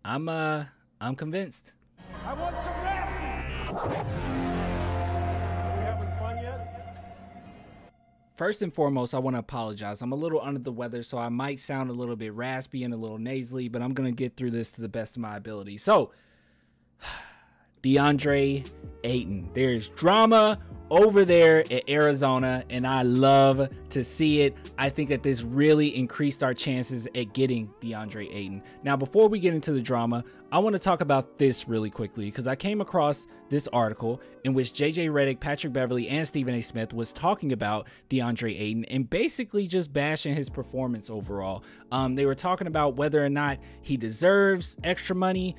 I'm convinced. I want some nasty. Are we having fun yet? First and foremost, I want to apologize. I'm a little under the weather, so I might sound a little bit raspy and a little nasally, but I'm going to get through this to the best of my ability. So, DeAndre Ayton. There's drama over there at Arizona, and I love to see it. I think that this really increased our chances at getting DeAndre Ayton. Now, before we get into the drama, I want to talk about this really quickly because I came across this article in which JJ Redick, Patrick Beverley, and Stephen A. Smith was talking about DeAndre Ayton and basically just bashing his performance overall. They were talking about whether or not he deserves extra money,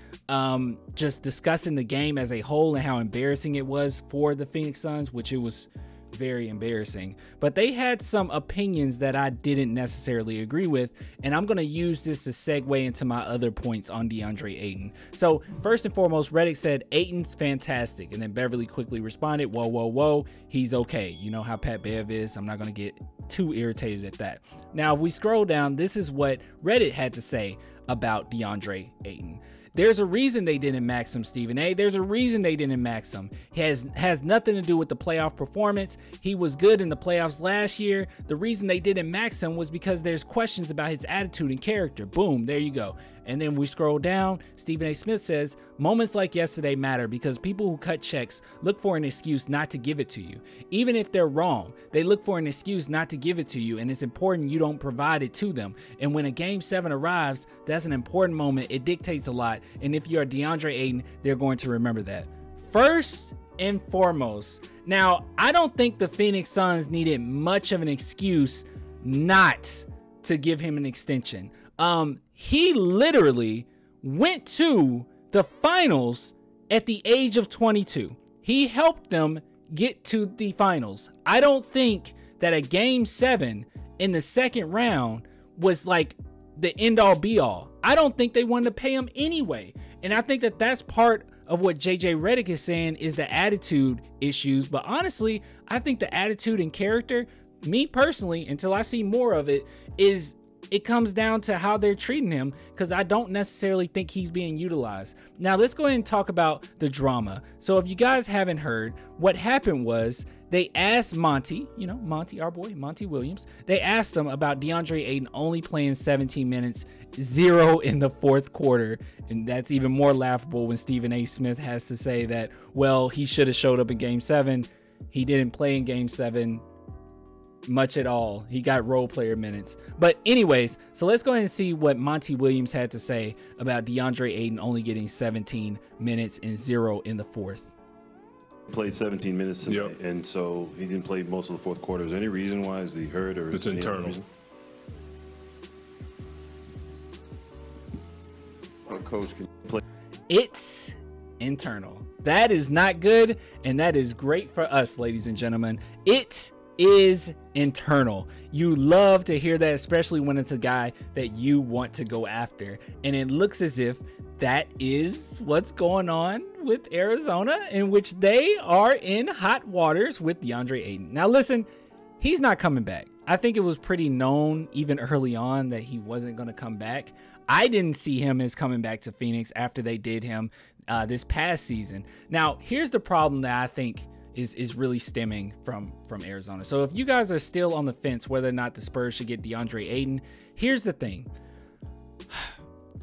just discussing the game as a whole and how embarrassing it was for the Phoenix Suns, which it was very embarrassing. But they had some opinions that I didn't necessarily agree with, and I'm going to use this to segue into my other points on DeAndre Ayton. So first and foremost, Redick said Ayton's fantastic, and then Beverly quickly responded, whoa, he's okay. You know how Pat Bev is. I'm not going to get too irritated at that. Now, if we scroll down, this is what Reddit had to say about DeAndre Ayton. There's a reason they didn't max him, Stephen A. There's a reason they didn't max him. It has nothing to do with the playoff performance. He was good in the playoffs last year. The reason they didn't max him was because there's questions about his attitude and character. Boom, there you go. And then we scroll down. Stephen A. Smith says, moments like yesterday matter because people who cut checks look for an excuse not to give it to you. Even if they're wrong, they look for an excuse not to give it to you, and it's important you don't provide it to them. And when a Game 7 arrives, that's an important moment. It dictates a lot. And if you are DeAndre Ayton, they're going to remember that. First and foremost, now, I don't think the Phoenix Suns needed much of an excuse not to give him an extension. He literally went to the finals at the age of 22. He helped them get to the finals. I don't think that a Game 7 in the second round was like the end all be all. I don't think they wanted to pay him anyway. And I think that that's part of what JJ Redick is saying is the attitude issues. But honestly, I think the attitude and character, me personally, until I see more of it, is it comes down to how they're treating him, because I don't necessarily think he's being utilized. Now, let's go ahead and talk about the drama. So if you guys haven't heard, what happened was they asked Monty, Monty, our boy, Monty Williams, they asked him about DeAndre Ayton only playing 17 minutes, 0 in the fourth quarter. And that's even more laughable when Stephen A. Smith has to say that, well, he should have showed up in Game 7. He didn't play in Game 7 much at all. He got role player minutes. But anyways, so let's go ahead and see what Monty Williams had to say about DeAndre Ayton only getting 17 minutes and 0 in the fourth. Played 17 minutes tonight, and so he didn't play most of the fourth quarter. Is there any reason why? Is he hurt or it's internal? Our coach can play. It's internal. That is not good, and that is great for us, ladies and gentlemen. It is internal. You love to hear that, especially when it's a guy that you want to go after. And it looks as if that is what's going on with Arizona, in which they are in hot waters with DeAndre Ayton. Now listen, he's not coming back. I think it was pretty known even early on that he wasn't going to come back. I didn't see him as coming back to Phoenix after they did him this past season. Now, here's the problem that I think is really stemming from Arizona. So if you guys are still on the fence whether or not the Spurs should get DeAndre Ayton, here's the thing.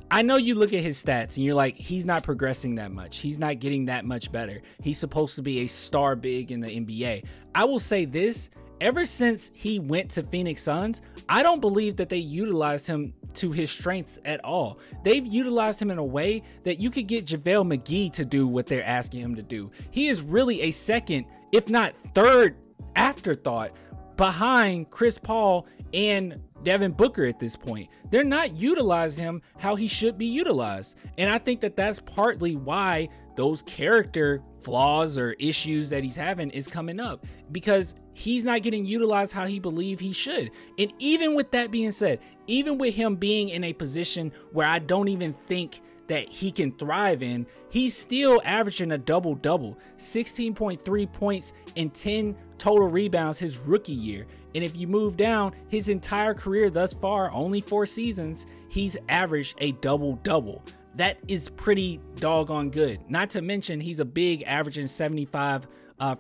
I know you look at his stats and you're like, he's not progressing that much. He's not getting that much better. He's supposed to be a star big in the NBA. I will say this, ever since he went to Phoenix Suns, I don't believe that they utilized him to his strengths at all. They've utilized him in a way that you could get JaVale McGee to do what they're asking him to do. He is really a second, if not third afterthought behind Chris Paul and Devin Booker at this point. They're not utilizing him how he should be utilized. And I think that that's partly why those character flaws or issues that he's having is coming up, because he's not getting utilized how he believes he should. And even with that being said, even with him being in a position where I don't even think that he can thrive in, he's still averaging a double-double, 16.3 points and 10 total rebounds his rookie year. And if you move down his entire career thus far, only 4 seasons, he's averaged a double-double. that is pretty doggone good. Not to mention he's a big, averaging 75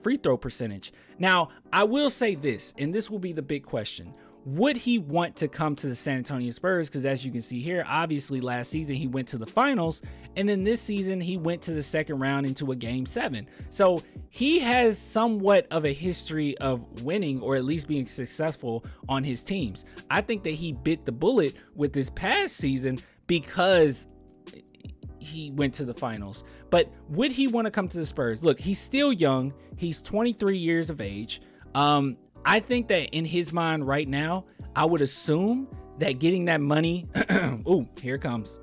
free throw percentage. Now, I will say this, and this will be the big question. Would he want to come to the San Antonio Spurs? Because as you can see here, obviously last season he went to the finals, and then this season he went to the second round into a game 7. So he has somewhat of a history of winning, or at least being successful on his teams. I think that he bit the bullet with this past season because he went to the finals. But would he want to come to the Spurs? Look, he's still young. He's 23 years of age. I think that in his mind right now, I would assume that getting that money, ooh, here it comes.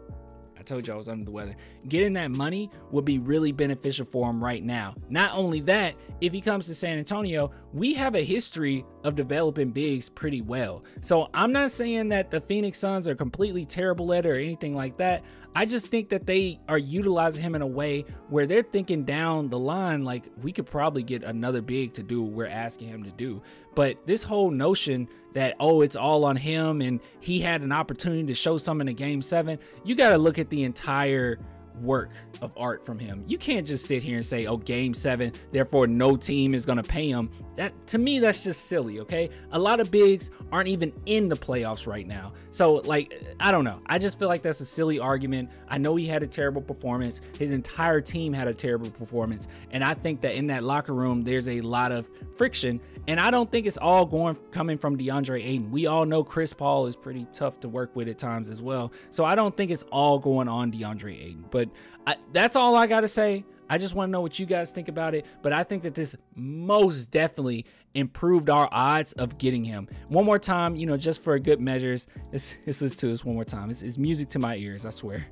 I told you I was under the weather. Getting that money would be really beneficial for him right now. Not only that, if he comes to San Antonio, we have a history of developing bigs pretty well. So I'm not saying that the Phoenix Suns are completely terrible at it or anything like that. I just think that they are utilizing him in a way where they're thinking down the line, like we could probably get another big to do what we're asking him to do. But this whole notion that, oh, it's all on him and he had an opportunity to show something in game 7, you got to look at the entire work of art from him. You can't just sit here and say, oh, game 7, therefore no team is going to pay him. That, to me, that's just silly. Okay, a lot of bigs aren't even in the playoffs right now, so like, I don't know, I just feel like that's a silly argument. I know he had a terrible performance, his entire team had a terrible performance, and I think that in that locker room there's a lot of friction, and I don't think it's all coming from DeAndre Ayton. We all know Chris Paul is pretty tough to work with at times as well, so I don't think it's all going on DeAndre Ayton. But that's all I gotta say. I just want to know what you guys think about it, but I think that this most definitely improved our odds of getting him. One more time, you know, just for good measures, let's listen to this one more time. It's music to my ears, I swear.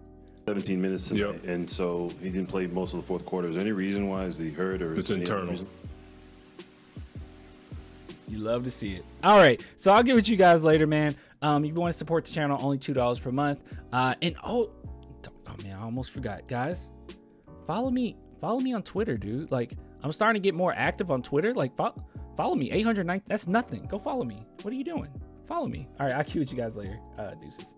17 minutes tonight, and so he didn't play most of the fourth quarter. Is there any reason why? Is he hurt, or it's internal? You love to see it. All right, so I'll give it to you guys later, man. If you want to support the channel, only $2 per month. And oh man, I almost forgot, guys. Follow me on Twitter, dude. Like, I'm starting to get more active on Twitter. Like, follow me. 809. That's nothing. Go follow me. What are you doing? Follow me. All right, I'll cue with you guys later. Deuces.